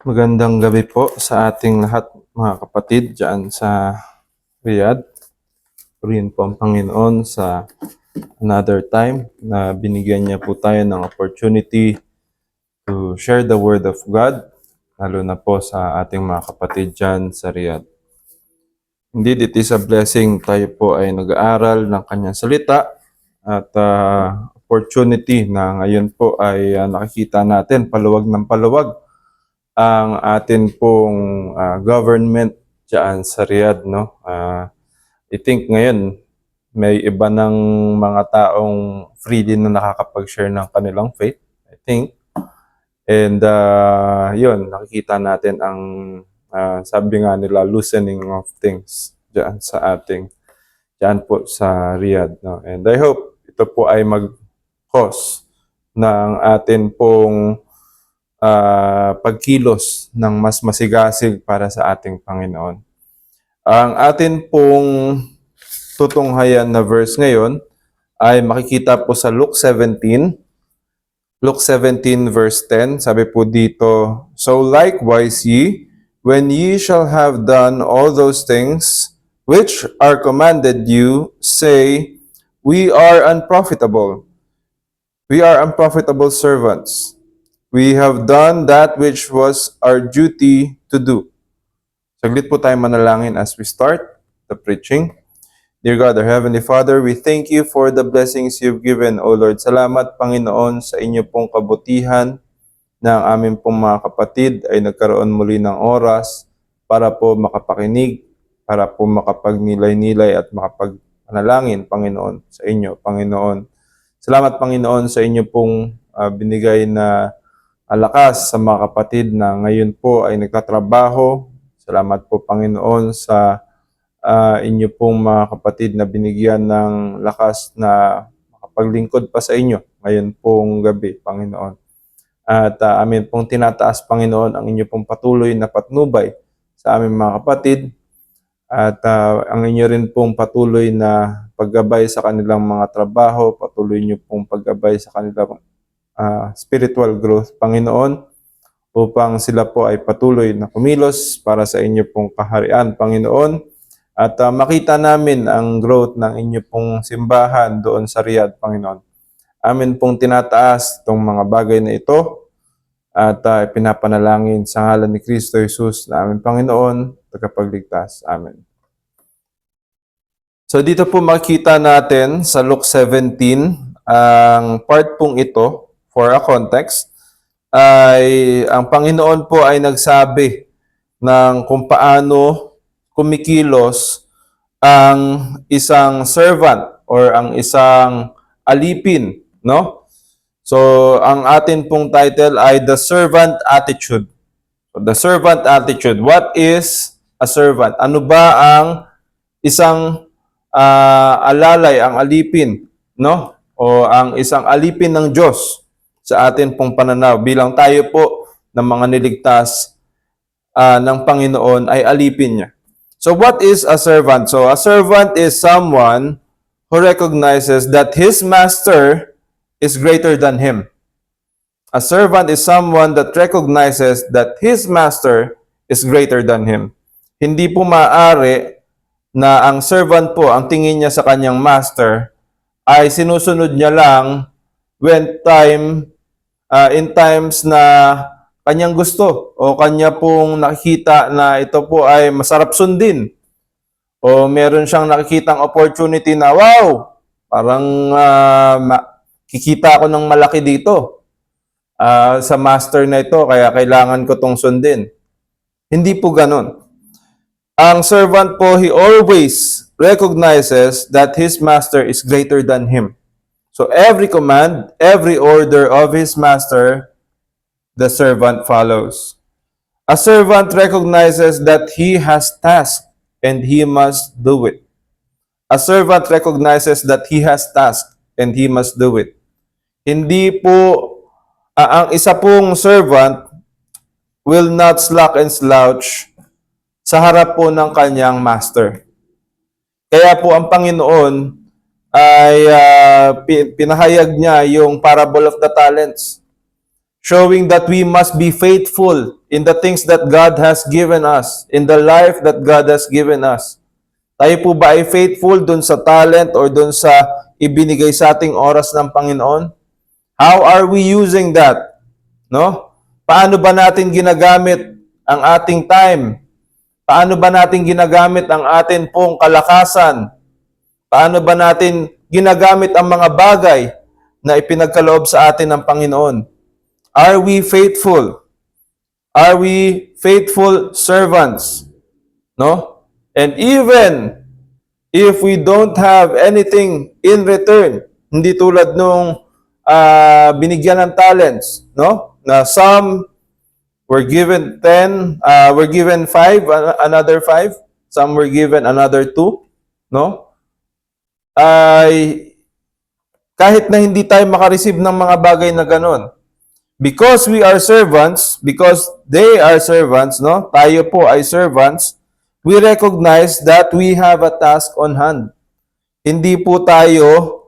Magandang gabi po sa ating lahat mga kapatid diyan sa Riyadh. Purihin po ang Panginoon sa another time na binigyan niya po tayo ng opportunity to share the Word of God, lalo na po sa ating mga kapatid diyan sa Riyadh. Indeed, it is a blessing tayo po ay nag-aaral ng kanyang salita at opportunity na ngayon po ay nakikita natin paluwag ng paluwag ang atin pong government diyan sa Riyadh, no? I think ngayon may iba ng mga taong freely na nakakapag-share ng kanilang faith, I think. And yun, nakikita natin ang sabi nga nila, loosening of things diyan sa diyan po sa Riyadh, no? And I hope ito po ay mag-cause ng atin pong pagkilos ng mas masigasig para sa ating Panginoon. Ang atin pong tutunghayan na verse ngayon ay makikita po sa Luke 17. Luke 17 verse 10, sabi po dito, "So likewise ye, when ye shall have done all those things which are commanded you, say, We are unprofitable. We are unprofitable servants. We have done that which was our duty to do." Saglit po tayo manalangin as we start the preaching. Dear God, our Heavenly Father, we thank you for the blessings you've given, O Lord. Salamat, Panginoon, sa inyo pong kabutihan na ang aming pong mga kapatid ay nagkaroon muli ng oras para po makapakinig, para po makapagnilay-nilay at makapagpanalangin, Panginoon, sa inyo, Panginoon. Salamat, Panginoon, sa inyo pong binigay na lakas sa mga kapatid na ngayon po ay nagtatrabaho. Salamat po, Panginoon, sa inyo pong mga kapatid na binigyan ng lakas na makapaglingkod pa sa inyo ngayon pong gabi, Panginoon. At amin pong tinataas, Panginoon, ang inyo pong patuloy na patnubay sa aming mga kapatid at ang inyo rin pong patuloy na paggabay sa kanilang mga trabaho, patuloy nyo pong paggabay sa kanilang spiritual growth, Panginoon, upang sila po ay patuloy na kumilos para sa inyo pong kaharian, Panginoon, at makita namin ang growth ng inyo pong simbahan doon sa Riyadh, Panginoon. Amin pong tinataas itong mga bagay na ito at pinapanalangin sa ngalan ni Kristo Jesus na aming Panginoon, tagapagligtas. Amen. So dito po makita natin sa Luke 17, ang part pong ito, for a context, ay ang Panginoon po ay nagsabi ng kung paano kumikilos ang isang servant or ang isang alipin, no? So, ang atin pong title ay The Servant Attitude. So, the servant attitude. What is a servant? Ano ba ang isang alalay, ang alipin, no? O ang isang alipin ng Diyos sa atin pong pananaw bilang tayo po ng mga niligtas ng Panginoon ay alipin niya. So what is a servant? So a servant is someone who recognizes that his master is greater than him. A servant is someone that recognizes that his master is greater than him. Hindi po maaari na ang servant po, ang tingin niya sa kanyang master ay sinusunod niya lang in times na kanyang gusto o kanya pong nakikita na ito po ay masarap sundin o meron siyang nakikitang opportunity na wow, parang kikita ako ng malaki dito sa master na ito kaya kailangan ko tong sundin. Hindi po ganun. Ang servant po, he always recognizes that his master is greater than him. So every command, every order of his master, the servant follows. A servant recognizes that he has task and he must do it. A servant recognizes that he has task and he must do it. Hindi po, ang isa pong servant will not slack and slouch sa harap po ng kanyang master. Kaya po ang Panginoon ay pinahayag niya yung parable of the talents. showing that we must be faithful in the things that God has given us, in the life that God has given us. Tayo po ba ay faithful dun sa talent or dun sa ibinigay sa ating oras ng Panginoon? How are we using that? No? Paano ba natin ginagamit ang ating time? Paano ba natin ginagamit ang atin pong kalakasan? Paano ba natin ginagamit ang mga bagay na ipinagkaloob sa atin ng Panginoon? Are we faithful? Are we faithful servants? No? And even if we don't have anything in return, hindi tulad nung binigyan ng talents, no? Na some were given 10, were given 5, another 5, some were given another 2, no? Ay kahit na hindi tayo makareceive ng mga bagay na ganon, because we are servants, because they are servants, no? Tayo po ay servants, we recognize that we have a task on hand. Hindi po tayo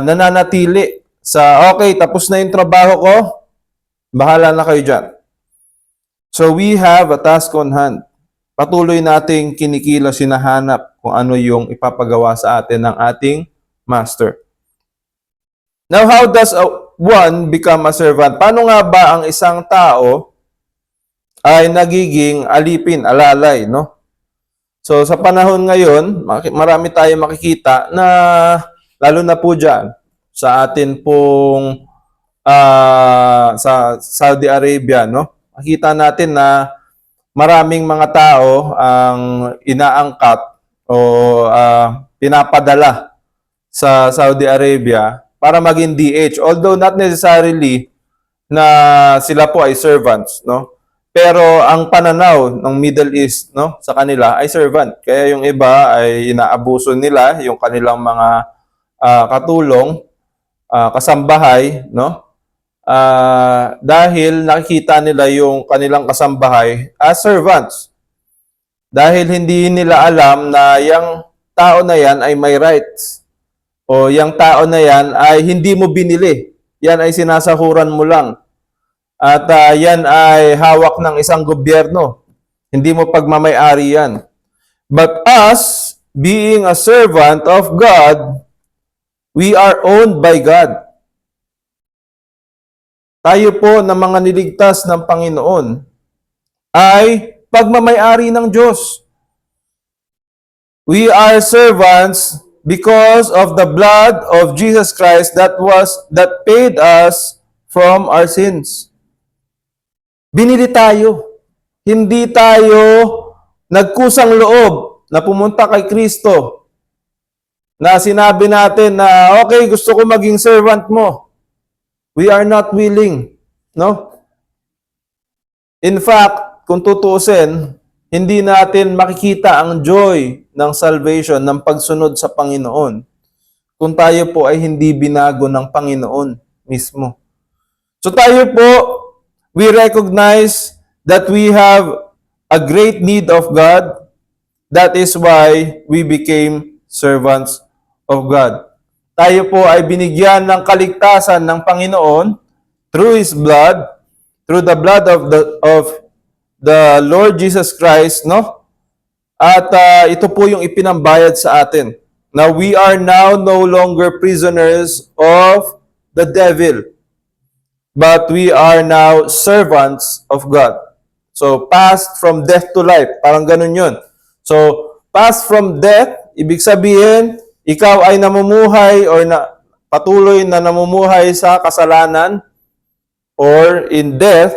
nananatili sa, okay, tapos na yung trabaho ko, bahala na kayo dyan. So we have a task on hand. Patuloy nating kinikilos, hinahanap kung ano yung ipapagawa sa atin ng ating master. Now, how does one become a servant? Paano nga ba ang isang tao ay nagiging alipin, alalay, no? So, sa panahon ngayon, marami tayong makikita na, lalo na po dyan, sa atin pong sa Saudi Arabia, no? Makita natin na maraming mga tao ang inaangkat o pinapadala sa Saudi Arabia para maging DH. Although not necessarily na sila po ay servants, no? Pero ang pananaw ng Middle East, no, sa kanila ay servant. Kaya yung iba ay inaabuso nila yung kanilang mga katulong, kasambahay, no? Dahil nakikita nila yung kanilang kasambahay as servants. Dahil hindi nila alam na yung tao na yan ay may rights. O yung tao na yan ay hindi mo binili. Yan ay sinasahuran mo lang. At yan ay hawak ng isang gobyerno. Hindi mo pagmamay-ari yan. But us, being a servant of God, we are owned by God. Tayo po na mga niligtas ng Panginoon ay pagmamay-ari ng Diyos. We are servants because of the blood of Jesus Christ that paid us from our sins. Binili tayo. Hindi tayo nagkusang loob na pumunta kay Kristo na sinabi natin na, okay, gusto ko maging servant mo. We are not willing, no? In fact, kung tutuusin, hindi natin makikita ang joy ng salvation, ng pagsunod sa Panginoon, kung tayo po ay hindi binago ng Panginoon mismo. So tayo po, we recognize that we have a great need of God. That is why we became servants of God. Tayo po ay binigyan ng kaligtasan ng Panginoon through His blood, through the blood of the Lord Jesus Christ, no? At ito po yung ipinambayad sa atin. Now, we are now no longer prisoners of the devil, but we are now servants of God. So, passed from death to life. Parang ganun yun. So, passed from death, ibig sabihin, ikaw ay namumuhay or patuloy na namumuhay sa kasalanan or in death.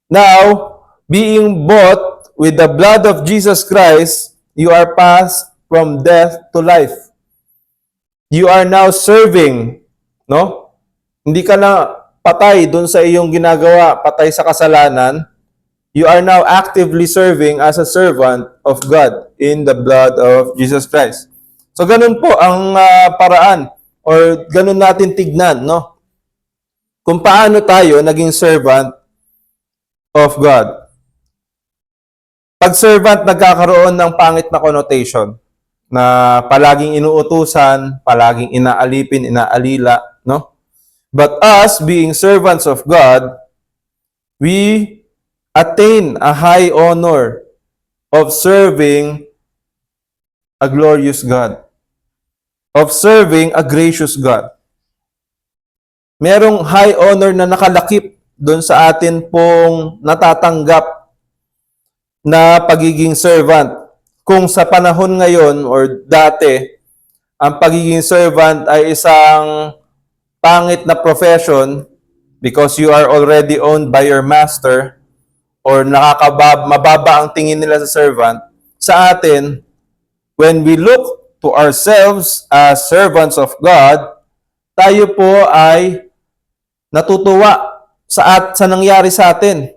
Now, being bought with the blood of Jesus Christ, you are passed from death to life. You are now serving, no? Hindi ka na patay dun sa iyong ginagawa, patay sa kasalanan. You are now actively serving as a servant of God in the blood of Jesus Christ. So, ganun po ang paraan or ganun natin tignan, no? Kung paano tayo naging servant of God. Pag servant, nagkakaroon ng pangit na connotation na palaging inuutusan, palaging inaalipin, inaalila, no? But us, being servants of God, we attain a high honor of serving a glorious God, of serving a gracious God. Merong high honor na nakalakip doon sa atin pong natatanggap na pagiging servant. Kung sa panahon ngayon or dati, ang pagiging servant ay isang pangit na profession because you are already owned by your master or mababa ang tingin nila sa servant. Sa atin, when we look to ourselves as servants of God, tayo po ay natutuwa sa nangyari sa atin.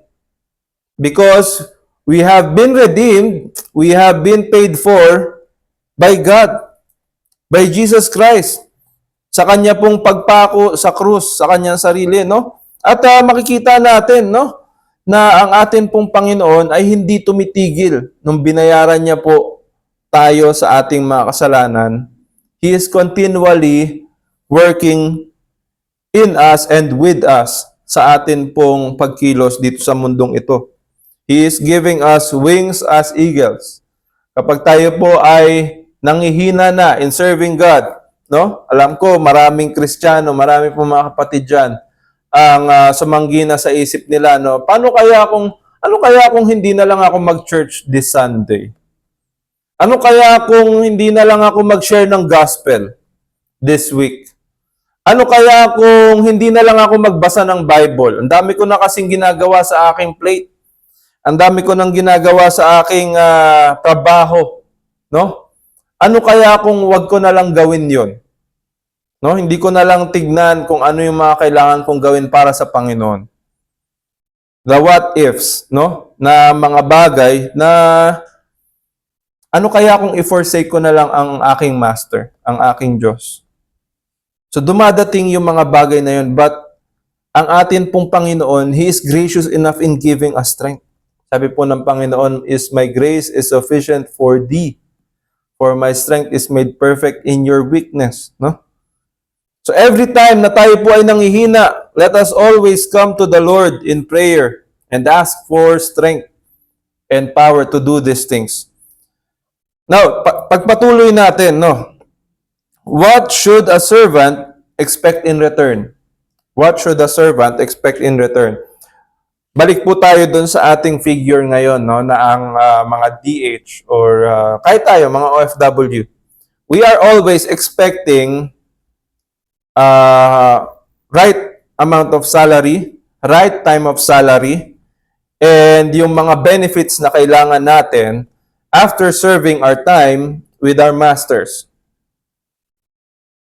Because we have been redeemed, we have been paid for by God, by Jesus Christ. Sa kanya pong pagpako sa krus, sa kanyang sarili, no? At makikita natin, no, na ang atin pong Panginoon ay hindi tumitigil nung binayaran niya po tayo sa ating mga kasalanan. He is continually working in us and with us sa atin pong pagkilos dito sa mundong ito. He is giving us wings as eagles. Kapag tayo po ay nangihina na in serving God, no? Alam ko, maraming Kristiyano, marami po mga kapatid dyan, ang sumanggina sa isip nila, no? Ano kaya kung hindi na lang ako mag-church this Sunday? Ano kaya kung hindi na lang ako mag-share ng gospel this week? Ano kaya kung hindi na lang ako magbasa ng Bible? Ang dami ko na kasing ginagawa sa aking plate. Ang dami ko nang ginagawa sa aking trabaho, no? Ano kaya kung wag ko na lang gawin 'yon? No, hindi ko na lang tignan kung ano yung mga kailangan kong gawin para sa Panginoon. The what ifs, no? Na mga bagay na ano kaya kung i-forsake ko na lang ang aking master, ang aking Diyos? So dumadating yung mga bagay na yun, but ang atin pong Panginoon, He is gracious enough in giving us strength. Sabi po ng Panginoon, my grace is sufficient for thee, for my strength is made perfect in your weakness. No? So every time na tayo po ay nanghihina, let us always come to the Lord in prayer and ask for strength and power to do these things. Now, pagpatuloy natin, no? What should a servant expect in return? What should a servant expect in return? Balik po tayo dun sa ating figure ngayon, no, na ang mga DH or kahit tayo, mga OFW. We are always expecting right amount of salary, right time of salary, and yung mga benefits na kailangan natin after serving our time with our masters.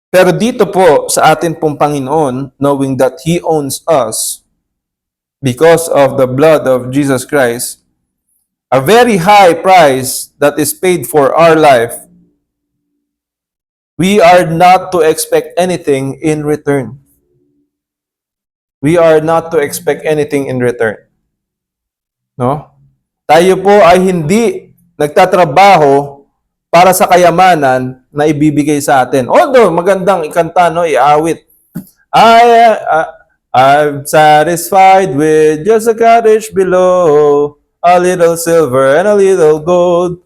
Pero dito po sa atin pong Panginoon, knowing that He owns us because of the blood of Jesus Christ, a very high price that is paid for our life, we are not to expect anything in return. We are not to expect anything in return. No? Tayo po ay hindi nagtatrabaho para sa kayamanan na ibibigay sa atin. Although magandang ikanta, no, iawit. I'm satisfied with just a cottage below, a little silver and a little gold.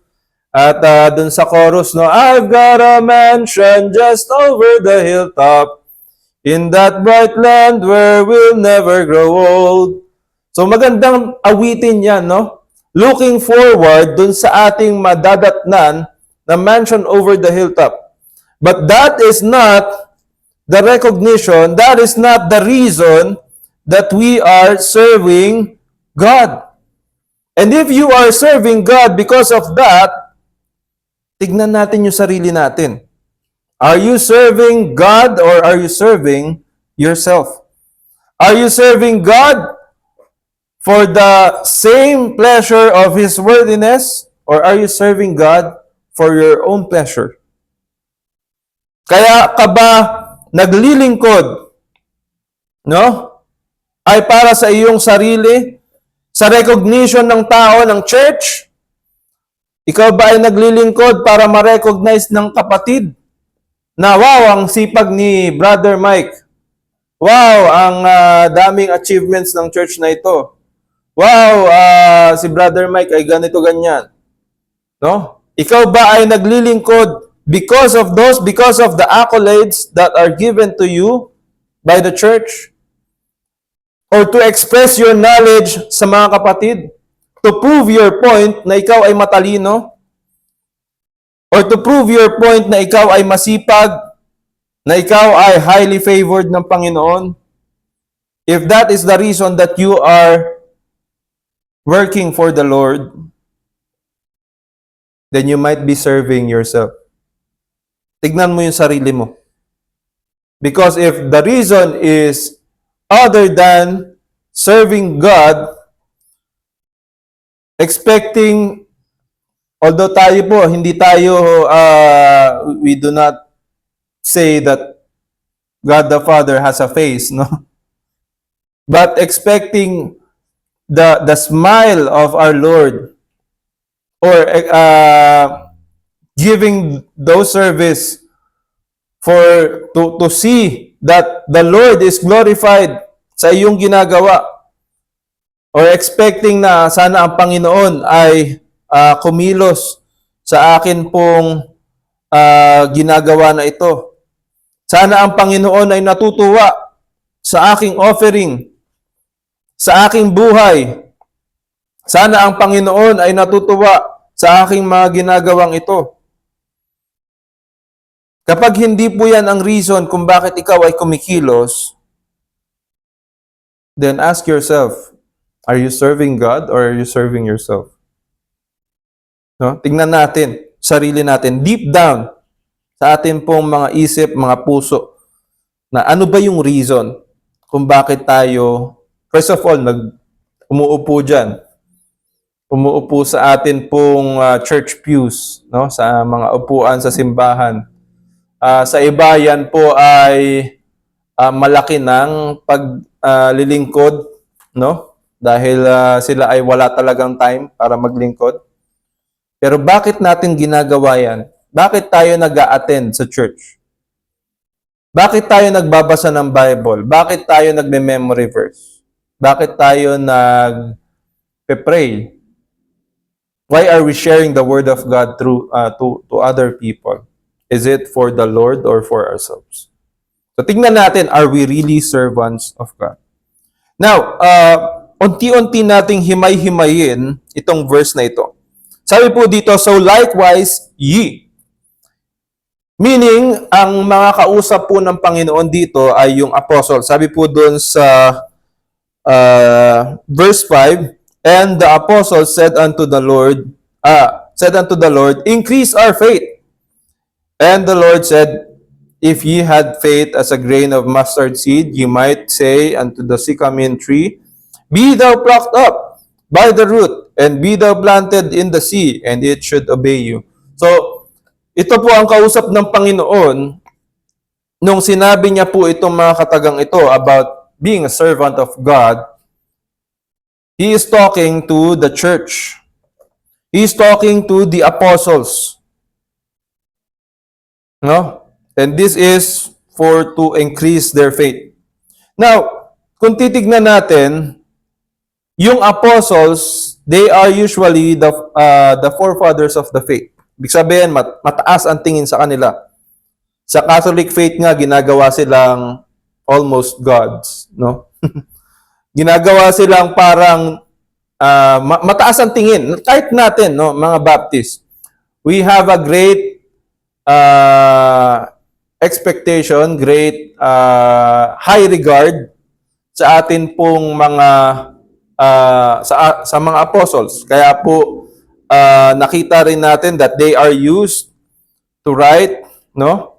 At dun sa chorus, no, I've got a mansion just over the hilltop, in that bright land where we'll never grow old. So magandang awitin yan, no? Looking forward dun sa ating madadatnan na mansion over the hilltop. But that is not the recognition, that is not the reason that we are serving God. And if you are serving God because of that, tignan natin yung sarili natin. Are you serving God or are you serving yourself? Are you serving God for the same pleasure of His worthiness or are you serving God for your own pleasure? Kaya ka ba naglilingkod, no? Ay para sa iyong sarili, sa recognition ng tao ng church? Ikaw ba ay naglilingkod para ma-recognize ng kapatid na wow, ang sipag ni Brother Mike. Wow, ang daming achievements ng church na ito. Wow, si Brother Mike ay ganito ganyan. No? Ikaw ba ay naglilingkod because of the accolades that are given to you by the church? Or to express your knowledge sa mga kapatid? To prove your point na ikaw ay matalino? Or to prove your point na ikaw ay masipag? Na ikaw ay highly favored ng Panginoon? If that is the reason that you are working for the Lord, then you might be serving yourself. Tignan mo yung sarili mo. Because if the reason is other than serving God, expecting, although tayo po, hindi tayo, we do not say that God the Father has a face, no? But expecting the smile of our Lord, or giving those service to see that the Lord is glorified sa iyong ginagawa, or expecting na sana ang Panginoon ay kumilos sa akin pong ginagawa na ito. Sana ang Panginoon ay natutuwa sa aking offering, sa aking buhay. Sana ang Panginoon ay natutuwa sa aking mga ginagawang ito. Kapag hindi po yan ang reason kung bakit ikaw ay kumikilos, then ask yourself, are you serving God or are you serving yourself? No? Tingnan natin, sarili natin, deep down, sa atin pong mga isip, mga puso, na ano ba yung reason kung bakit tayo, first of all, umuupo dyan, umuupo sa atin pong church pews, no? Sa mga upuan sa simbahan. Sa iba, yan po ay malaki ng paglilingkod, no? Dahil sila ay wala talagang time para maglingkod. Pero bakit natin ginagawa yan? Bakit tayo nag-a-attend sa church? Bakit tayo nagbabasa ng Bible? Bakit tayo nagme-memory verse? Bakit tayo nag-pray? Why are we sharing the Word of God through to other people? Is it for the Lord or for ourselves? So tingnan natin, are we really servants of God? Now, unti-unti nating himay-himayin itong verse na ito. Sabi po dito, so likewise, ye. Meaning, ang mga kausap po ng Panginoon dito ay yung apostle. Sabi po doon sa verse 5, and the apostle said unto the Lord, increase our faith. And the Lord said, if ye had faith as a grain of mustard seed, ye might say unto the sycamore tree, be thou plucked up by the root, and be thou planted in the sea, and it should obey you. So, ito po ang kausap ng Panginoon nung sinabi niya po itong mga katagang ito about being a servant of God. He is talking to the church. He is talking to the apostles. No? And this is for to increase their faith. Now, kung titignan natin, yung apostles, they are usually the forefathers of the faith. Ibig sabihin, mataas ang tingin sa kanila. Sa Catholic faith nga, ginagawa silang almost gods, no? Ginagawa silang parang mataas ang tingin. Kahit natin, no, mga Baptist, we have a great expectation, great high regard sa atin pong mga sa mga apostles. Kaya po nakita rin natin that they are used to write, no,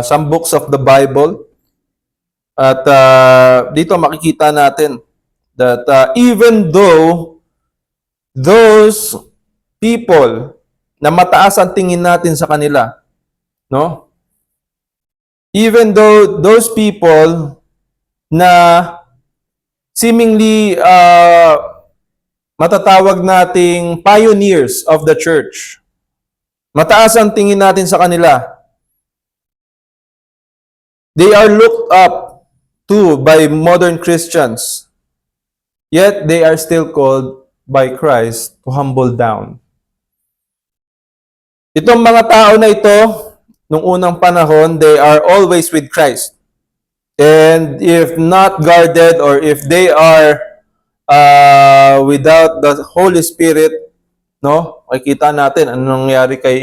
some books of the Bible. At dito makikita natin that even though those people na mataas ang tingin natin sa kanila, no? Even though those people na seemingly matatawag nating pioneers of the church, mataas ang tingin natin sa kanila. They are looked up to by modern Christians. Yet they are still called by Christ to humble down. Itong mga tao na ito, nung unang panahon, they are always with Christ. And if not guarded or if they are without the Holy Spirit, no? Makikita natin ano nangyari kay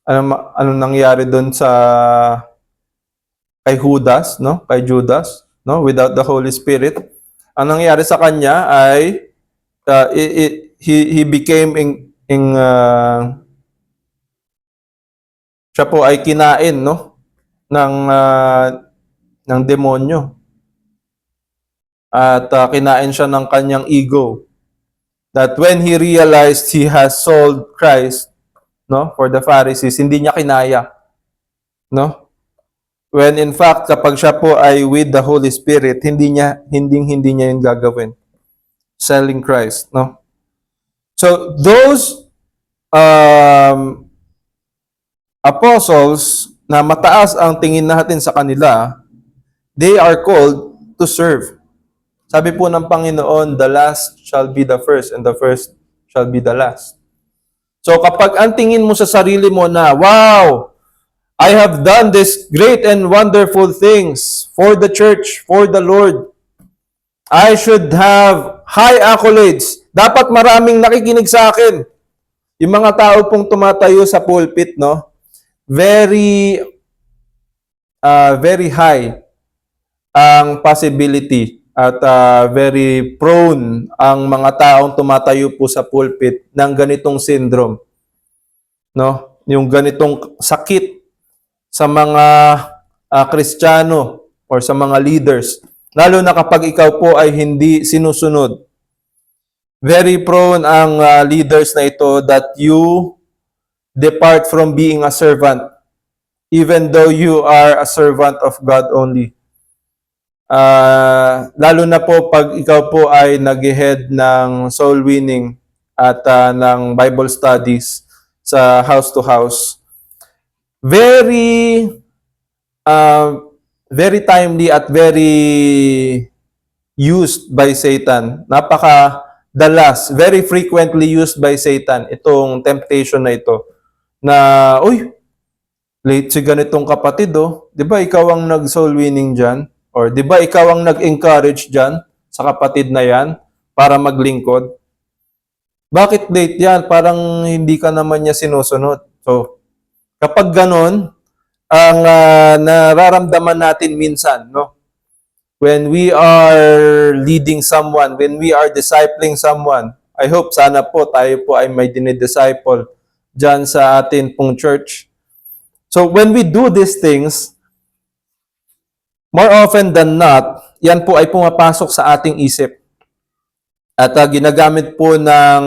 ano nangyari doon sa kay Judas, no? Kay Judas, no? Without the Holy Spirit, ang nangyari sa kanya ay he became siya po ay kinain, no? ng demonyo. At kinain siya ng kanyang ego. That when he realized he has sold Christ, no, for the Pharisees, hindi niya kinaya. No? When in fact, kapag siya po ay with the Holy Spirit, hindi niya yung gagawin. Selling Christ, no? So, those apostles na mataas ang tingin natin sa kanila, they are called to serve. Sabi po ng Panginoon, the last shall be the first and the first shall be the last. So kapag ang tingin mo sa sarili mo na, wow, I have done this great and wonderful things for the church, for the Lord. I should have high accolades. Dapat maraming nakikinig sa akin. Yung mga tao pong tumatayo sa pulpit, no? Very high ang possibility at very prone ang mga taong tumatayo po sa pulpit ng ganitong syndrome, no? Yung ganitong sakit sa mga Kristiyano or sa mga leaders, lalo na kapag ikaw po ay hindi sinusunod. Very prone ang leaders na ito that you depart from being a servant, even though you are a servant of God only. Lalo na po pag ikaw po ay nag-head ng soul winning at ng Bible studies sa house to house. Very timely at very used by Satan. Napaka-dalas, very frequently used by Satan itong temptation na ito. Na, uy, late si ganitong kapatid, oh. Di ba ikaw ang nag-soul winning dyan? Or di ba ikaw ang nag-encourage dyan sa kapatid na yan para maglingkod? Bakit late yan? Parang hindi ka naman niya sinusunod. So, kapag ganon, ang nararamdaman natin minsan, no? When we are leading someone, when we are discipling someone, I hope sana po tayo po ay may dinidisciple dyan sa atin pong church. So when we do these things, more often than not, yan po ay pumapasok sa ating isip. At ginagamit po ng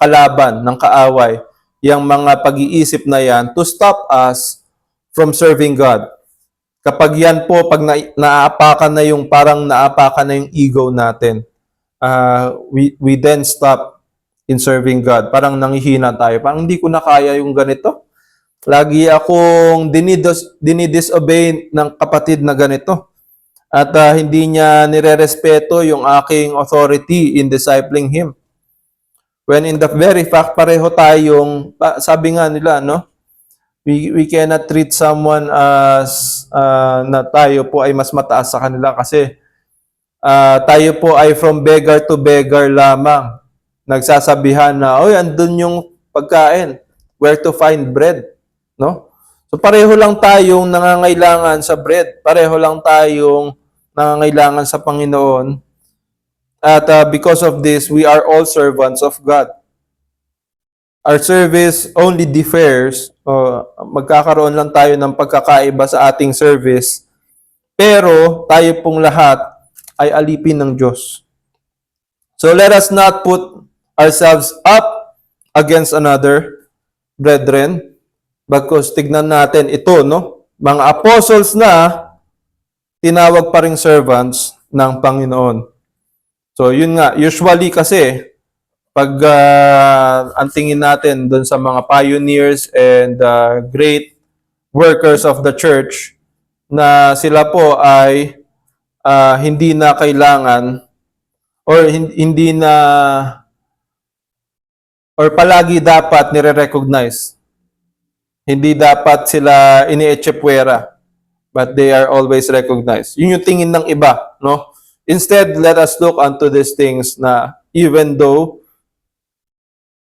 kalaban, ng kaaway, yung mga pag-iisip na yan to stop us from serving God. Kapag yan po, pag naapakan na yung ego natin, we then stop in serving God. Parang nanghihina tayo. Parang hindi ko na kaya yung ganito. Lagi akong dinidisobey ng kapatid na ganito. At hindi niya nirerespeto yung aking authority in discipling him. When in the very fact, pareho tayong, sabi nga nila, no? We cannot treat someone as na tayo po ay mas mataas sa kanila kasi tayo po ay from beggar to beggar lamang. Nagsasabihan na, oy, andun yung pagkain. Where to find bread? No? So pareho lang tayong nangangailangan sa bread. Pareho lang tayong nangangailangan sa Panginoon. At because of this, we are all servants of God. Our service only differs. Magkakaroon lang tayo ng pagkakaiba sa ating service. Pero tayo pong lahat ay alipin ng Diyos. So let us not put ourselves up against another, brethren. Because tignan natin ito, no? Mga apostles na tinawag pa ring servants ng Panginoon. So yun nga, usually kasi pag ang tingin natin doon sa mga pioneers and great workers of the church, na sila po ay hindi na kailangan or hindi na or palagi dapat nire-recognize. Hindi dapat sila ini-echepwera, but they are always recognized. Yun yung tingin ng iba, no? Instead, let us look unto these things na even though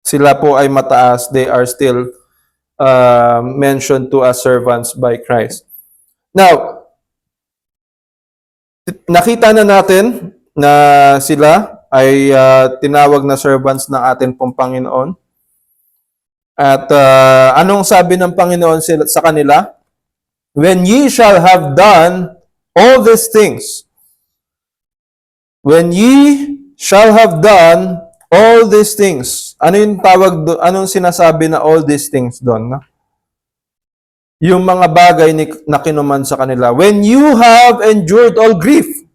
sila po ay mataas, they are still mentioned to as servants by Christ. Now, nakita na natin na sila ay tinawag na servants ng atin pong Panginoon. At anong sabi ng Panginoon sa kanila? When ye shall have done all these things, when ye shall have done all these things, ano yung tawag doon? Anong sinasabi na all these things doon? No? Yung mga bagay na kinuman sa kanila. When you have endured all grief,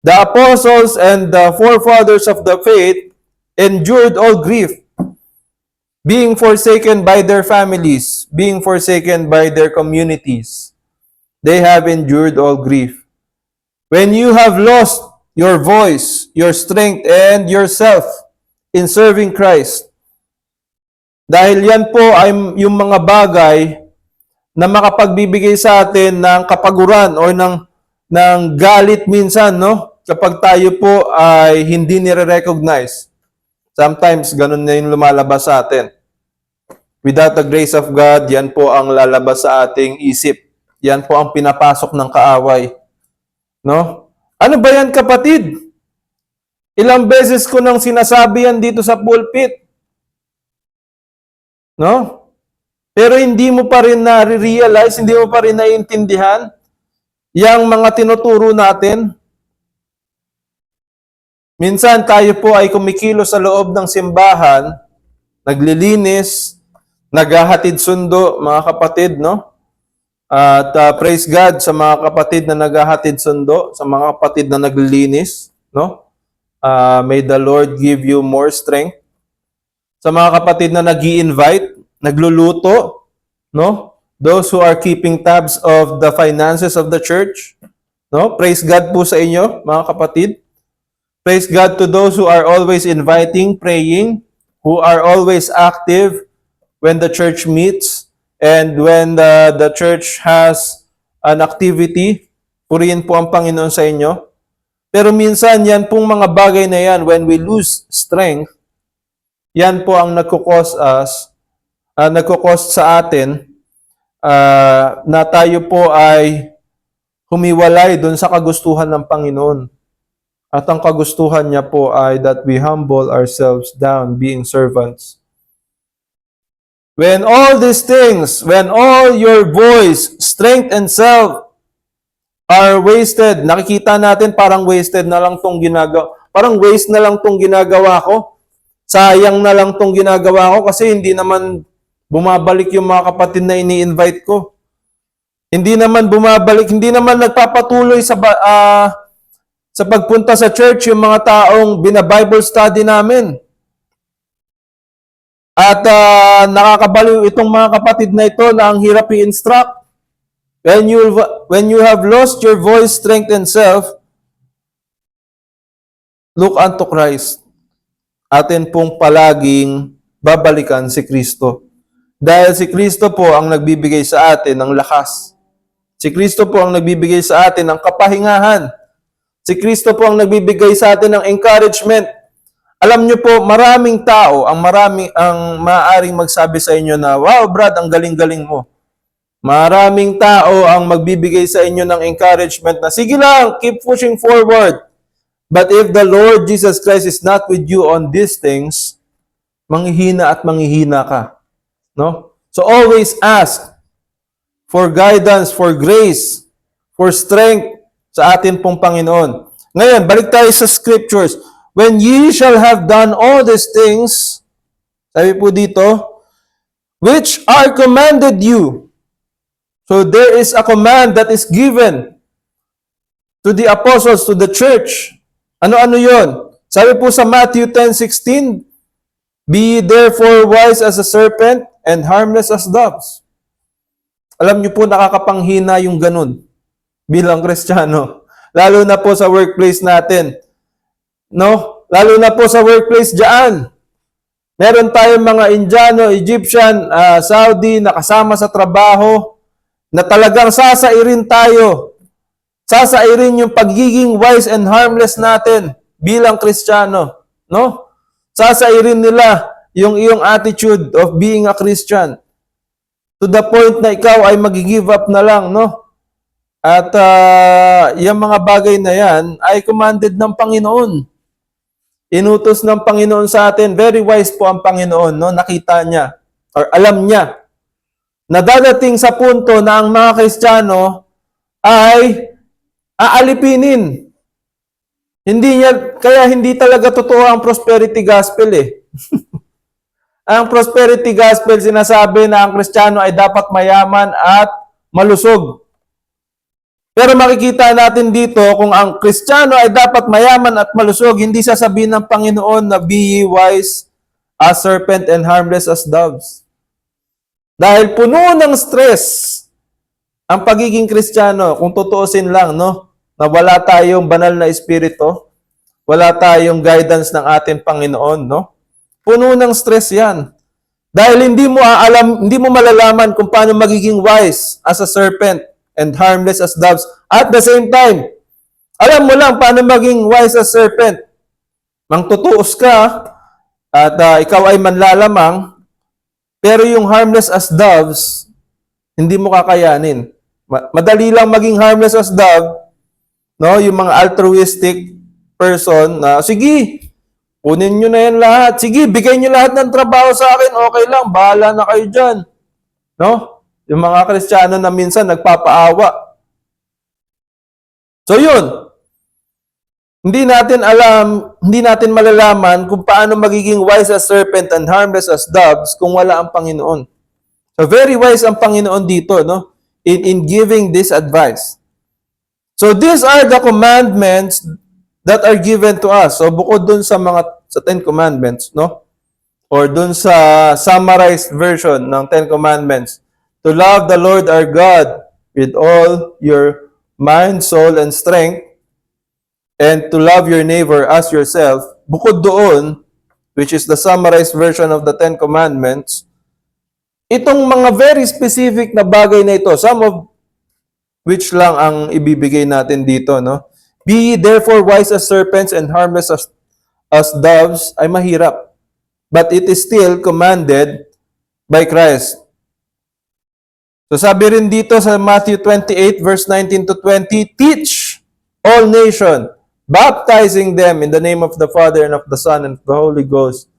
the apostles and the forefathers of the faith endured all grief, being forsaken by their families, being forsaken by their communities. They have endured all grief. When you have lost your voice, your strength, and yourself in serving Christ, dahil yan po ay yung mga bagay na makapagbibigay sa atin ng kapaguran o ng galit minsan, no? Kapag tayo po ay hindi nire-recognize. Sometimes, ganun na yung lumalabas sa atin. Without the grace of God, yan po ang lalabas sa ating isip. Yan po ang pinapasok ng kaaway. No? Ano ba yan, kapatid? Ilang beses ko nang sinasabi yan dito sa pulpit. No? Pero hindi mo pa rin na-realize, hindi mo pa rin naiintindihan yung mga tinuturo natin. Minsan tayo po ay kumikilos sa loob ng simbahan, naglilinis, naghahatid sundo, mga kapatid, no? At praise God sa mga kapatid na naghahatid sundo, sa mga kapatid na naglilinis, no? May the Lord give you more strength. Sa mga kapatid na nag-i-invite, nagluluto, no? Those who are keeping tabs of the finances of the church, no? Praise God po sa inyo, mga kapatid. Praise God to those who are always inviting, praying, who are always active when the church meets and when the church has an activity. Purihin po ang Panginoon sa inyo. Pero minsan, yan pong mga bagay na yan, when we lose strength, yan po ang nagkukos sa atin na tayo po ay humiwalay doon sa kagustuhan ng Panginoon. At ang kagustuhan niya po ay that we humble ourselves down, being servants. When all these things, when all your voice, strength, and self are wasted, nakikita natin parang wasted na lang tong ginagawa. Parang waste na lang tong ginagawa ko. Sayang na lang tong ginagawa ko kasi hindi naman bumabalik yung mga kapatid na ini-invite ko. Hindi naman bumabalik, hindi naman nagpapatuloy sa pagpunta sa church yung mga taong bina-Bible study namin. At nakakabaliw itong mga kapatid na ito na ang hirap i-instruct. When you have lost your voice, strength, and self, look unto Christ. Atin pong palaging babalikan si Kristo. Dahil si Kristo po ang nagbibigay sa atin ng lakas. Si Kristo po ang nagbibigay sa atin ng kapahingahan. Si Kristo po ang nagbibigay sa atin ng encouragement. Alam niyo po, maraming tao ang maaaring magsabi sa inyo na, wow, Brad, ang galing-galing mo. Maraming tao ang magbibigay sa inyo ng encouragement na, sige lang, keep pushing forward. But if the Lord Jesus Christ is not with you on these things, manghihina at manghihina ka. No? So always ask for guidance, for grace, for strength sa atin pong Panginoon. Ngayon, balik tayo sa scriptures. When ye shall have done all these things, sabi po dito, which are commanded you. So there is a command that is given to the apostles, to the church. Ano-ano yon? Sabi po sa Matthew 10:16, be ye therefore wise as a serpent and harmless as doves. Alam niyo po, nakakapanghina yung ganun bilang Kristiyano. Lalo na po sa workplace natin. No? Lalo na po sa workplace diyan. Meron tayong mga Indiano, Egyptian, Saudi na kasama sa trabaho na talagang sasairin tayo. Sasairin yung pagiging wise and harmless natin bilang Kristiyano. No? Sasairin nila yung iyong attitude of being a Christian. To the point na ikaw ay mag-give up na lang, no? At yung mga bagay na yan ay commanded ng Panginoon. Inutos ng Panginoon sa atin. Very wise po ang Panginoon, no? Nakita niya or alam niya na dadating sa punto na ang mga Kristiyano ay aalipinin. Kaya hindi talaga totoo ang prosperity gospel eh. Ang prosperity gospel sinasabi na ang Kristiyano ay dapat mayaman at malusog. Pero makikita natin dito kung ang Kristiyano ay dapat mayaman at malusog, hindi sasabihin ng Panginoon na be ye wise as serpent and harmless as doves. Dahil puno ng stress ang pagiging Kristiyano, kung tutuusin lang, no? Na wala tayong banal na espiritu, wala tayong guidance ng ating Panginoon, no? Puno ng stress yan. Dahil hindi mo malalaman kung paano magiging wise as a serpent and harmless as doves. At the same time, alam mo lang paano maging wise as serpent. Mangtutuos ka at ikaw ay manlalamang, pero yung harmless as doves, hindi mo kakayanin. Madali lang maging harmless as dove, no? Yung mga altruistic person na, sige, kunin nyo na yan lahat. Sige, bigay nyo lahat ng trabaho sa akin. Okay lang, bahala na kayo dyan. No? Yung mga Kristiyano na minsan nagpapaawa. So yun. Hindi natin malalaman kung paano magiging wise as serpent and harmless as doves kung wala ang Panginoon. So very wise ang Panginoon dito, no? In giving this advice. So these are the commandments that are given to us. So bukod dun sa 10 commandments, no? Or dun sa summarized version ng 10 commandments, to love the Lord our God with all your mind, soul, and strength, and to love your neighbor as yourself. Bukod doon, which is the summarized version of the 10 commandments, itong mga very specific na bagay na ito, some of which lang ang ibibigay natin dito, no? Be ye therefore wise as serpents and harmless as doves, ay mahirap. But it is still commanded by Christ. So sabi rin dito sa Matthew 28 verse 19 to 20, teach all nations, baptizing them in the name of the Father and of the Son and of the Holy Ghost,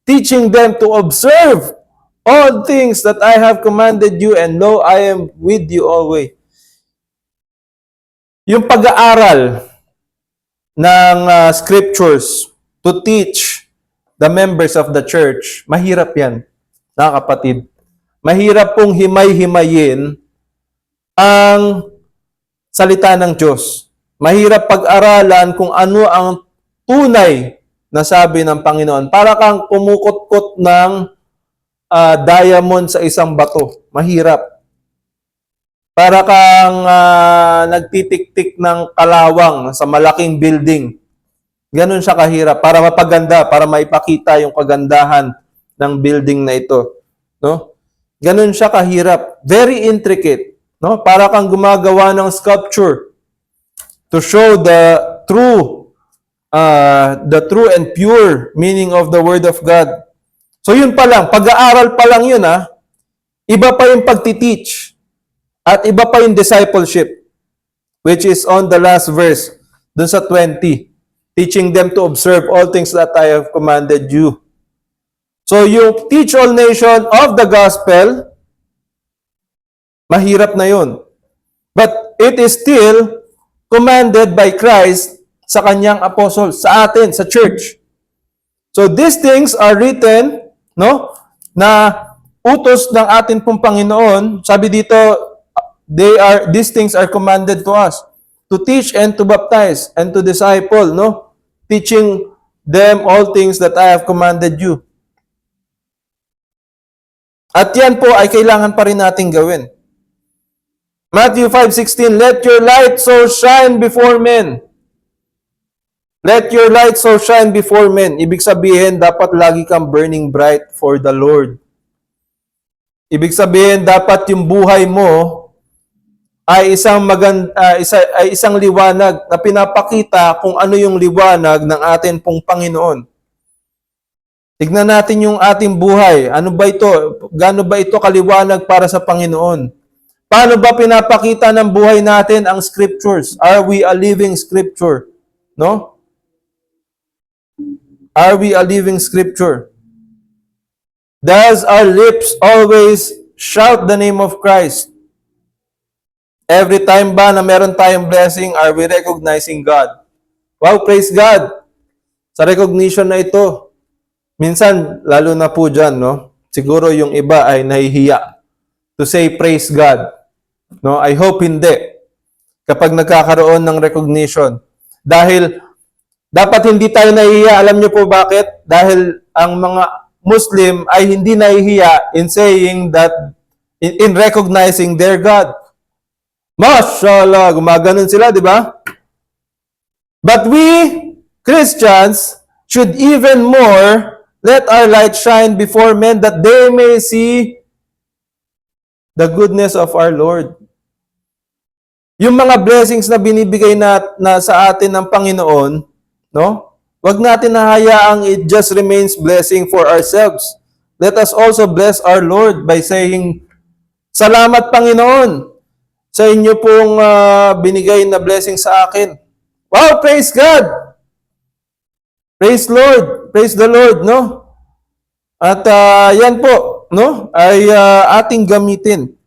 teaching them to observe all things that I have commanded you, and lo, I am with you always. Yung pag-aaral ng scriptures to teach the members of the church, mahirap yan, mga kapatid. Mahirap pong himay-himayin ang salita ng Diyos. Mahirap pag-aralan kung ano ang tunay na sabi ng Panginoon. Para kang kumukot-kot ng diamond sa isang bato. Mahirap. Para kang nagtitik-tik ng kalawang sa malaking building. Ganon siya kahirap. Para mapaganda, para maipakita yung kagandahan ng building na ito. No? Ganon siya kahirap. Very intricate. No? Para kang gumagawa ng sculpture to show the true and pure meaning of the Word of God. So yun pa lang, pag-aaral pa lang yun iba pa yung pagtiteach at iba pa yung discipleship, which is on the last verse, dun sa 20, teaching them to observe all things that I have commanded you. So yung teach all nation of the gospel, mahirap na yun. But it is still commanded by Christ sa kanyang apostles, sa atin, sa church. So these things are written, no, na utos ng atin pong Panginoon. Sabi dito, these things are commanded to us to teach and to baptize and to disciple, no, teaching them all things that I have commanded you. At yan po ay kailangan pa rin nating gawin. Matthew 5:16, let your light so shine before men. Let your light so shine before men. Ibig sabihin, dapat lagi kang burning bright for the Lord. Ibig sabihin, dapat yung buhay mo ay isang liwanag na pinapakita kung ano yung liwanag ng atin pong Panginoon. Tignan natin yung ating buhay. Ano ba ito? Gaano ba ito kaliwanag para sa Panginoon? Paano ba pinapakita ng buhay natin ang scriptures? Are we a living scripture? No? Are we a living scripture? Does our lips always shout the name of Christ? Every time ba na meron tayong blessing, are we recognizing God? Wow, praise God! Sa recognition na ito, minsan, lalo na po dyan, no? Siguro yung iba ay nahihiya to say praise God. No? I hope hindi. Kapag nagkakaroon ng recognition. Dahil dapat hindi tayo nahihiya. Alam niyo po bakit? Dahil ang mga Muslim ay hindi nahihiya in saying that, in recognizing their God. Mashallah, gumaganon sila, di ba? But we, Christians, should even more let our light shine before men that they may see the goodness of our Lord. Yung mga blessings na binibigay na sa atin ng Panginoon, no? Wag natin nahayaang it just remains blessing for ourselves. Let us also bless our Lord by saying, salamat Panginoon sa inyo pong binigay na blessing sa akin. Wow, praise God! Praise Lord! Praise the Lord, no? At yan po, no? Ay ating gamitin.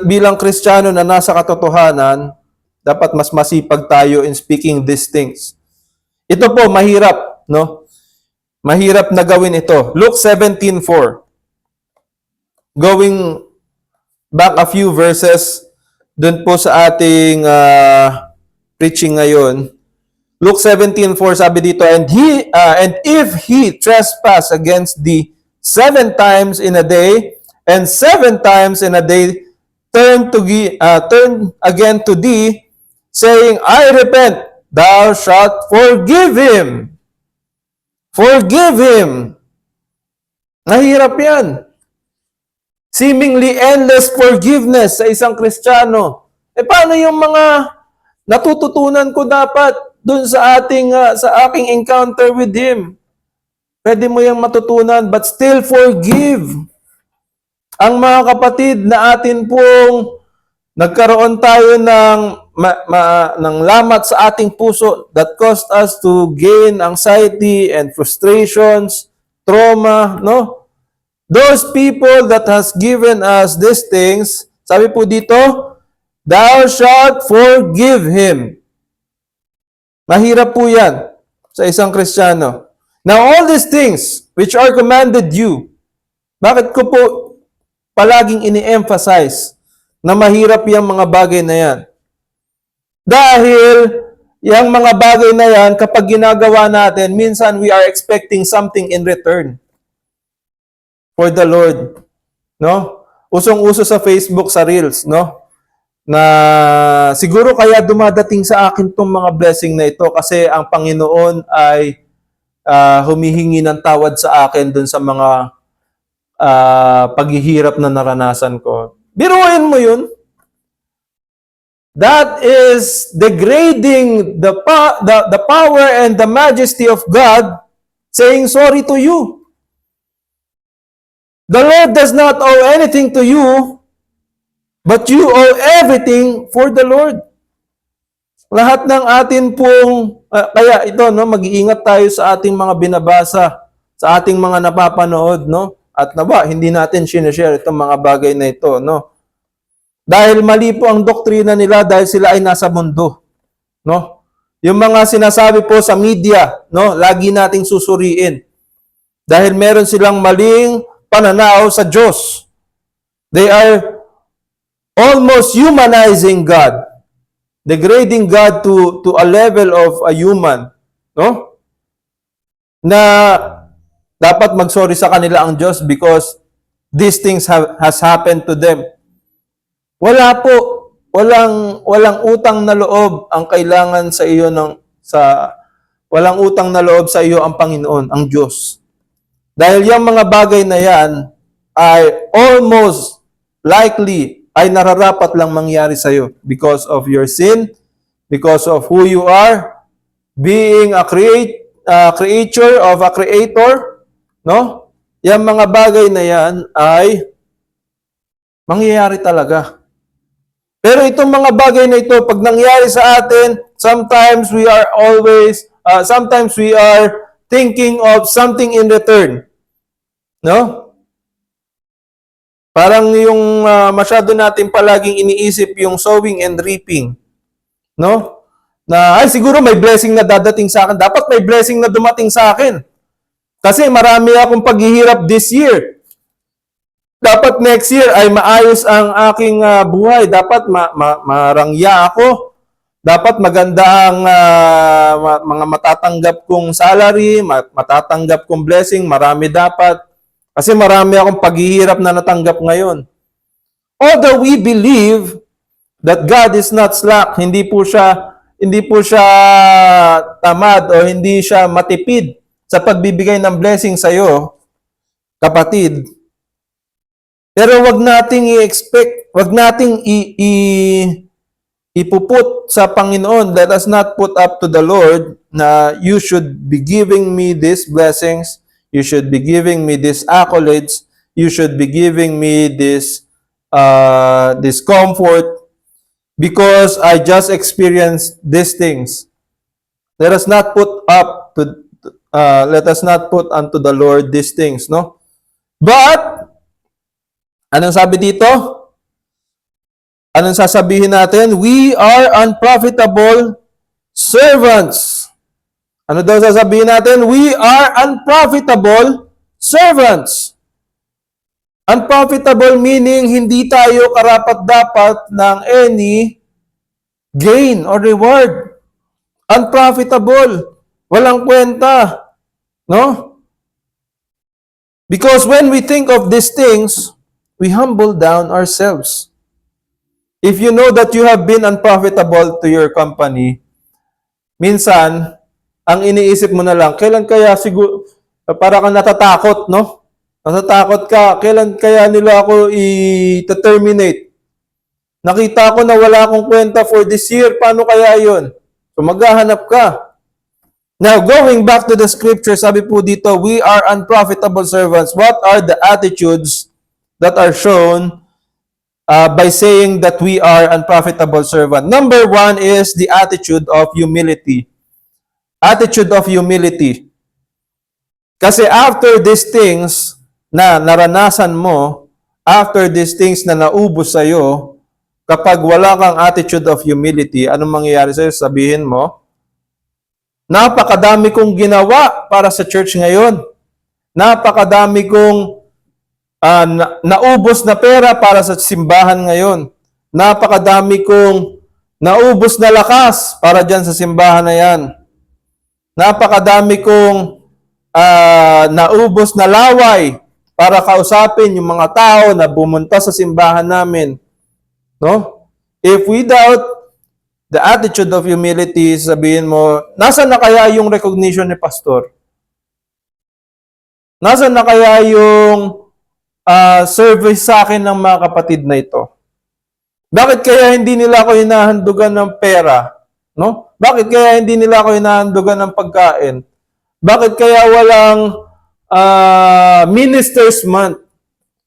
Bilang Kristiyano na nasa katotohanan, dapat mas masipag tayo in speaking these things. Ito po, mahirap, no? Mahirap na gawin ito. Luke 17:4. Going back a few verses dun po sa ating preaching ngayon. Luke 17:4 sabi dito, and if he trespass against thee 7 times in a day, and 7 times in a day turn again to thee, saying, I repent, thou shalt forgive him. Forgive him. Nahirap yan. Seemingly endless forgiveness sa isang Kristiyano. Paano yung mga natututunan ko dapat dun sa aking encounter with Him? Pwede mo yung matutunan, but still forgive. Ang mga kapatid na atin pong nagkaroon tayo ng lamat sa ating puso that caused us to gain anxiety and frustrations, trauma, no? Those people that has given us these things, sabi po dito, thou shalt forgive him. Mahirap po yan sa isang Kristiyano. Now all these things which are commanded you, bakit ko po palaging ini-emphasize na mahirap yung mga bagay na yan? Dahil yung mga bagay na yan, kapag ginagawa natin, minsan we are expecting something in return for the Lord, no? Usong-uso sa Facebook, sa Reels, no? Na siguro kaya dumadating sa akin tong mga blessing na ito kasi ang Panginoon ay humihingi ng tawad sa akin dun sa mga paghihirap na naranasan ko. Biruin mo yun. That is degrading the power and the majesty of God, saying sorry to you. The Lord does not owe anything to you, but you owe everything for the Lord. Lahat ng atin pong, kaya ito, no, mag-iingat tayo sa ating mga binabasa, sa ating mga napapanood, no? At nawa, hindi natin sinashare itong mga bagay na ito, no? Dahil mali po ang doktrina nila dahil sila ay nasa mundo, no? Yung mga sinasabi po sa media, no, lagi nating susuriin. Dahil meron silang maling pananaw sa Diyos. They are almost humanizing God, degrading God to a level of a human, no? Na dapat magsorry sa kanila ang Diyos because these things has happened to them. Wala po. Walang utang na loob ang kailangan sa iyo walang utang na loob sa iyo ang Panginoon, ang Diyos. Dahil yung mga bagay na yan ay almost likely ay nararapat lang mangyari sa iyo because of your sin, because of who you are, being a creature of a creator, no? Yung mga bagay na yan ay mangyayari talaga. Pero itong mga bagay na ito, pag nangyari sa atin, sometimes we are thinking of something in return. No? Parang yung masyado natin palaging iniisip yung sowing and reaping. No? Na, siguro may blessing na dadating sa akin. Dapat may blessing na dumating sa akin. Kasi marami akong paghihirap this year. Dapat next year ay maayos ang aking buhay. Dapat marangya ako. Dapat maganda ang mga matatanggap kong salary, matatanggap kong blessing, marami dapat. Kasi marami akong paghihirap na natanggap ngayon. Although we believe that God is not slack, hindi po siya tamad o hindi siya matipid sa pagbibigay ng blessing sa iyo, kapatid. Pero wag nating i-expect, wag nating ipuput sa Panginoon. Let us not put up to the Lord na you should be giving me these blessings, you should be giving me these accolades, you should be giving me this comfort because I just experienced these things. Let us not put unto the Lord these things, no? But anong sabi dito? Anong sasabihin natin? We are unprofitable servants. Ano daw sasabihin natin? We are unprofitable servants. Unprofitable meaning hindi tayo karapat-dapat ng any gain or reward. Unprofitable. Walang kwenta. No? Because when we think of these things, we humble down ourselves. If you know that you have been unprofitable to your company, minsan, ang iniisip mo na lang, kailan kaya siguro, para kang natatakot, no? Natatakot ka, kailan kaya nila ako i-terminate? Nakita ko na wala akong kwenta for this year, paano kaya yun? So maghahanap ka. Now, going back to the scripture, sabi po dito, we are unprofitable servants. What are the attitudes that are shown by saying that we are unprofitable servant? Number one is the attitude of humility. Attitude of humility. Kasi after these things na naranasan mo, after these things na naubos sa'yo, kapag wala kang attitude of humility, anong mangyayari sa'yo? Sabihin mo, napakadami kong ginawa para sa church ngayon. Napakadami kong naubos na pera para sa simbahan ngayon. Napakadami kong naubos na lakas para dyan sa simbahan na yan. Napakadami kong naubos na laway para kausapin yung mga tao na bumunta sa simbahan namin. No? If without the attitude of humility, sabihin mo, nasaan na kaya yung recognition ni pastor? Nasaan na kaya yung service sa akin ng mga kapatid na ito? Bakit kaya hindi nila ako hinahandugan ng pera? No? Bakit kaya hindi nila ako hinahandugan ng pagkain? Bakit kaya walang Ministers Month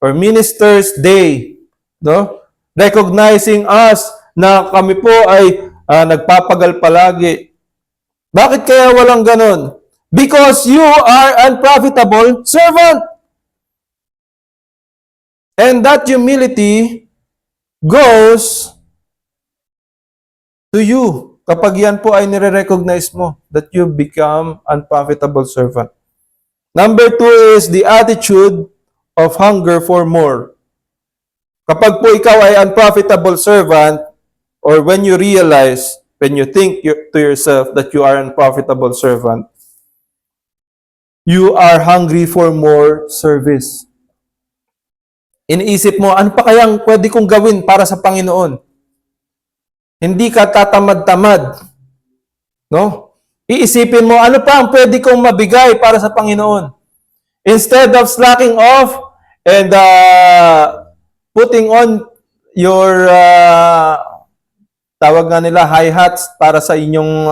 or Ministers Day? No? Recognizing us na kami po ay nagpapagal palagi. Bakit kaya walang ganon? Because you are unprofitable servant. And that humility goes to you kapag yan po ay nire-recognize mo that you become unprofitable servant. Number two is the attitude of hunger for more. Kapag po ikaw ay unprofitable servant, or when you realize, when you think to yourself that you are an unprofitable servant, you are hungry for more service. Iniisip mo, ano pa kayang pwede kong gawin para sa Panginoon? Hindi ka tatamad-tamad. No? Iisipin mo, ano pa ang pwede kong mabigay para sa Panginoon? Instead of slacking off and putting on your tawag nga nila high hats para sa inyong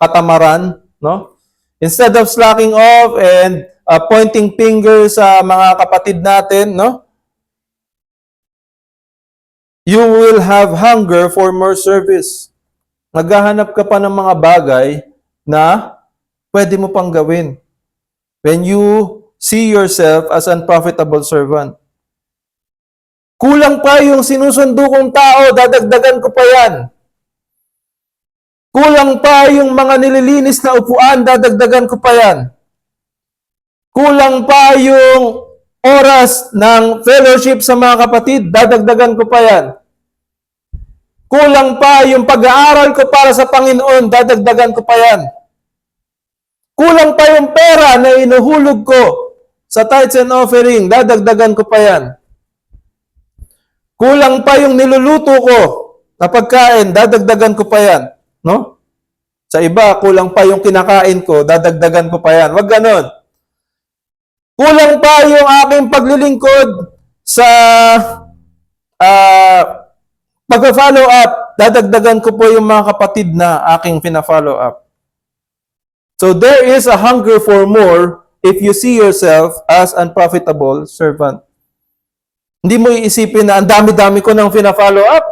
katamaran, no? Instead of slacking off and pointing fingers sa mga kapatid natin, no? You will have hunger for more service. Naghahanap ka pa ng mga bagay na pwede mo pang gawin. When you see yourself as unprofitable servant. Kulang pa yung sinusundo kong tao, dadagdagan ko pa yan. Kulang pa yung mga nililinis na upuan, dadagdagan ko pa yan. Kulang pa yung oras ng fellowship sa mga kapatid, dadagdagan ko pa yan. Kulang pa yung pag-aaral ko para sa Panginoon, dadagdagan ko pa yan. Kulang pa yung pera na inuhulog ko sa tithes and offering, dadagdagan ko pa yan. Kulang pa yung niluluto ko na pagkain, dadagdagan ko pa yan. No? Sa iba, kulang pa yung kinakain ko, dadagdagan ko pa yan. Wag ganon. Kulang pa yung aking paglilingkod sa pag-follow up, dadagdagan ko po yung mga kapatid na aking pina-follow up. So there is a hunger for more if you see yourself as unprofitable servant. Hindi mo iisipin na ang dami-dami ko nang pina-follow up.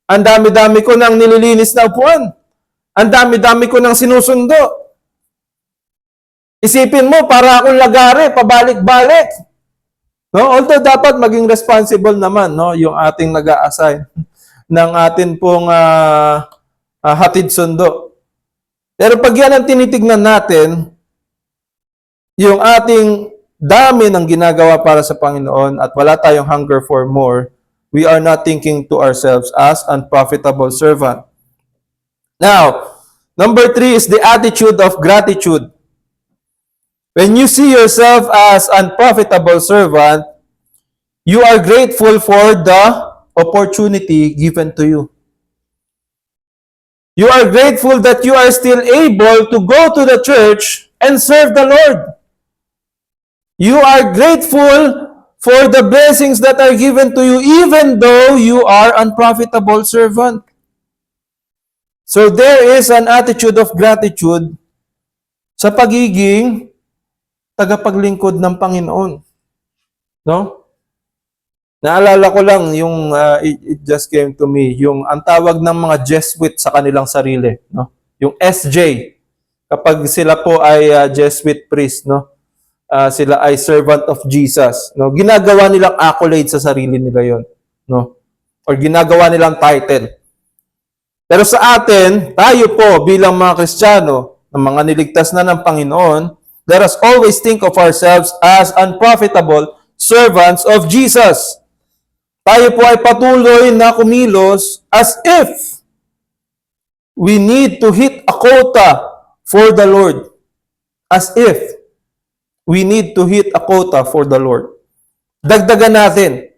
Ang dami-dami ko nang nililinis na upuan. Ang dami-dami ko nang sinusundo. Isipin mo, para akong lagare, pabalik-balik. No? Although dapat maging responsible naman, no, yung ating nag-a-assign ng atin pong hatid sundo. Pero pag yan ang tinitignan natin, yung ating dami ng ginagawa para sa Panginoon at wala tayong hunger for more, we are not thinking to ourselves as unprofitable servant. Now, number 3 is the attitude of gratitude. When you see yourself as unprofitable servant, you are grateful for the opportunity given to you. You are grateful that you are still able to go to the church and serve the Lord. You are grateful for the blessings that are given to you even though you are unprofitable servant. So there is an attitude of gratitude sa pagiging tagapaglingkod ng Panginoon. No? Naalala ko lang yung it just came to me, yung ang tawag ng mga Jesuit sa kanilang sarili, no? Yung SJ. Kapag sila po ay Jesuit priest, no? Sila ay servant of Jesus, no? Ginagawa nilang accolade sa sarili nila 'yon, no? Or ginagawa nilang title. Pero sa atin, tayo po bilang mga Kristiyano, ng mga niligtas na ng Panginoon, let us always think of ourselves as unprofitable servants of Jesus. Tayo po ay patuloy na kumilos as if we need to hit a quota for the Lord. As if we need to hit a quota for the Lord. Dagdagan natin.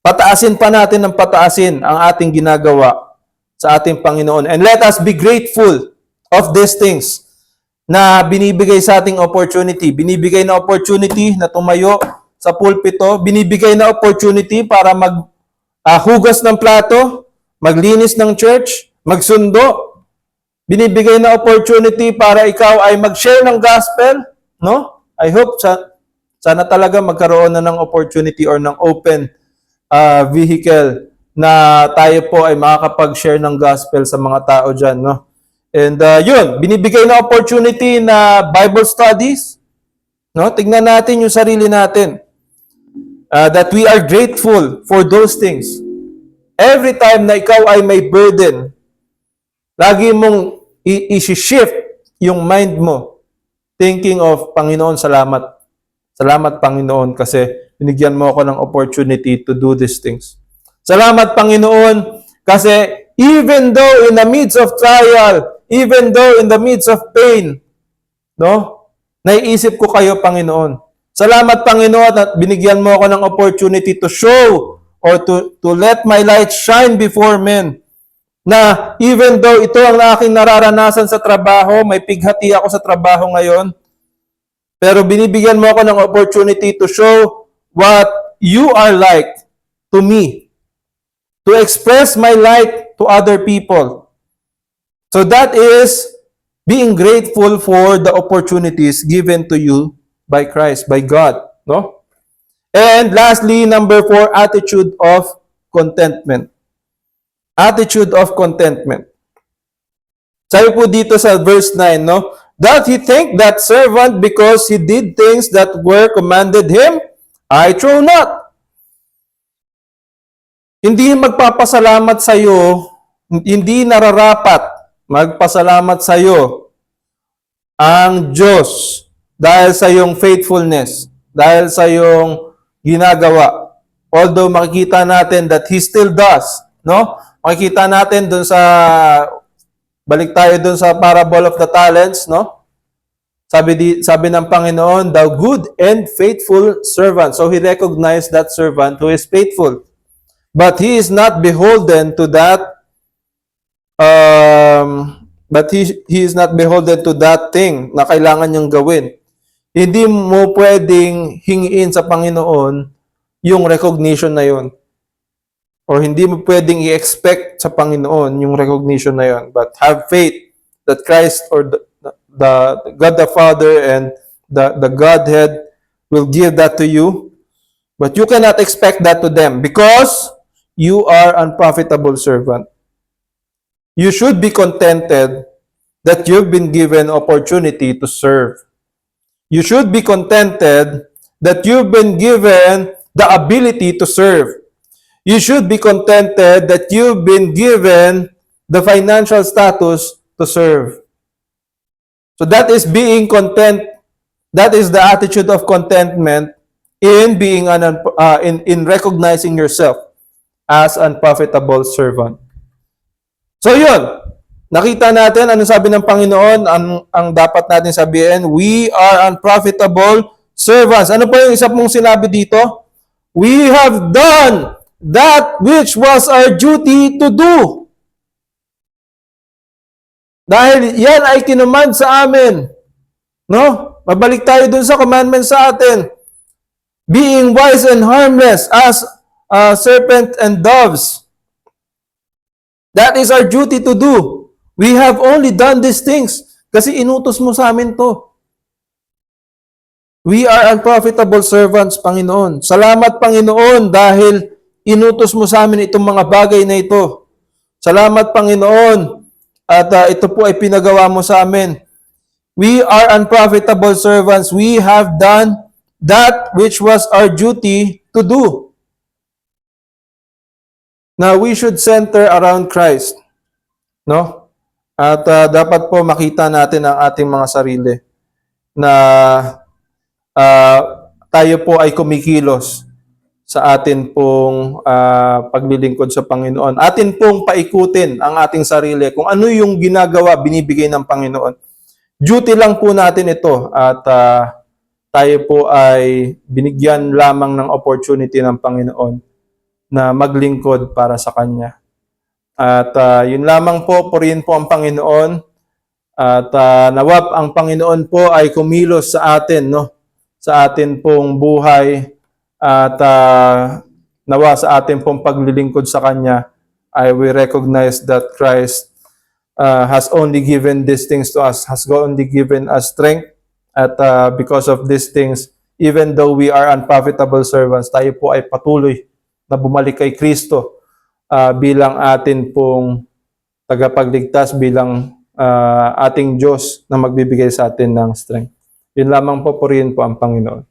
Pataasin pa natin ng pataasin ang ating ginagawa sa ating Panginoon. And let us be grateful of these things na binibigay sa ating opportunity. Binibigay na opportunity na tumayo sa pulpito. Binibigay na opportunity para maghugas ng plato, maglinis ng church, magsundo. Binibigay na opportunity para ikaw ay mag-share ng gospel. No? I hope sana talaga magkaroon na ng opportunity or ng open vehicle na tayo po ay makakapag-share ng gospel sa mga tao dyan. No? And yun, binibigay na opportunity na Bible studies. No? Tignan natin yung sarili natin. That we are grateful for those things. Every time na ikaw ay may burden, lagi mong i-shift yung mind mo, thinking of, Panginoon, salamat. Salamat, Panginoon, kasi binigyan mo ako ng opportunity to do these things. Salamat, Panginoon, kasi even though in the midst of trial, even though in the midst of pain, no? Naiisip ko kayo, Panginoon. Salamat, Panginoon, at binigyan mo ako ng opportunity to show or to let my light shine before men. Na even though ito ang aking nararanasan sa trabaho, may pighati ako sa trabaho ngayon, pero binibigyan mo ako ng opportunity to show what you are like to me, to express my light to other people. So that is being grateful for the opportunities given to you by Christ, by God, no? And lastly, number 4, attitude of contentment. Attitude of contentment. Sabi po dito sa verse 9, no? That he thanked that servant because he did things that were commanded him, I trow not. Hindi magpapasalamat sa iyo, hindi nararapat magpasalamat sa iyo ang Diyos dahil sa iyong faithfulness, dahil sa iyong ginagawa. Although makikita natin that He still does, no? Makikita natin dun sa, balik tayo dun sa parable of the talents, no? Sabi ng Panginoon, thou good and faithful servant. So He recognized that servant who is faithful. But He is not beholden to that he is not beholden to that thing na kailangan niyang gawin. Hindi mo pwedeng hingiin sa Panginoon yung recognition na yun. Or hindi mo pwedeng i-expect sa Panginoon yung recognition na yun. But have faith that Christ or the God the Father and the Godhead will give that to you. But you cannot expect that to them because you are unprofitable servant. You should be contented that you've been given opportunity to serve. You should be contented that you've been given the ability to serve. You should be contented that you've been given the financial status to serve. So that is being content. That is the attitude of contentment in being in recognizing yourself as unprofitable servant. So yun, nakita natin ano sabi ng Panginoon, ang dapat natin sabihin, we are unprofitable servants. Ano po yung isa pong sinabi dito? We have done that which was our duty to do. Dahil yan ay kinumand sa amin. No? Mabalik tayo dun sa commandment sa atin. Being wise and harmless as serpent and doves. That is our duty to do. We have only done these things kasi inutos mo sa amin to. We are unprofitable servants, Panginoon. Salamat, Panginoon, dahil inutos mo sa amin itong mga bagay na ito. Salamat, Panginoon, at ito po ay pinagawa mo sa amin. We are unprofitable servants. We have done that which was our duty to do. Now, we should center around Christ. No? At dapat po makita natin ang ating mga sarili na tayo po ay kumikilos sa atin pong paglilingkod sa Panginoon. Atin pong paikutin ang ating sarili kung ano yung ginagawa, binibigay ng Panginoon. Duty lang po natin ito at tayo po ay binigyan lamang ng opportunity ng Panginoon na maglingkod para sa Kanya. At yun lamang po, purihin po ang Panginoon. At nawap ang Panginoon po ay kumilos sa atin, no? Sa atin pong buhay. At nawa sa atin pong paglilingkod sa Kanya, I will recognize that Christ has only given these things to us, has only given us strength. At because of these things, even though we are unprofitable servants, tayo po ay patuloy na bumalik kay Kristo bilang atin pong tagapagligtas, bilang ating Diyos na magbibigay sa atin ng strength. Yun lamang po, purihin po ang Panginoon.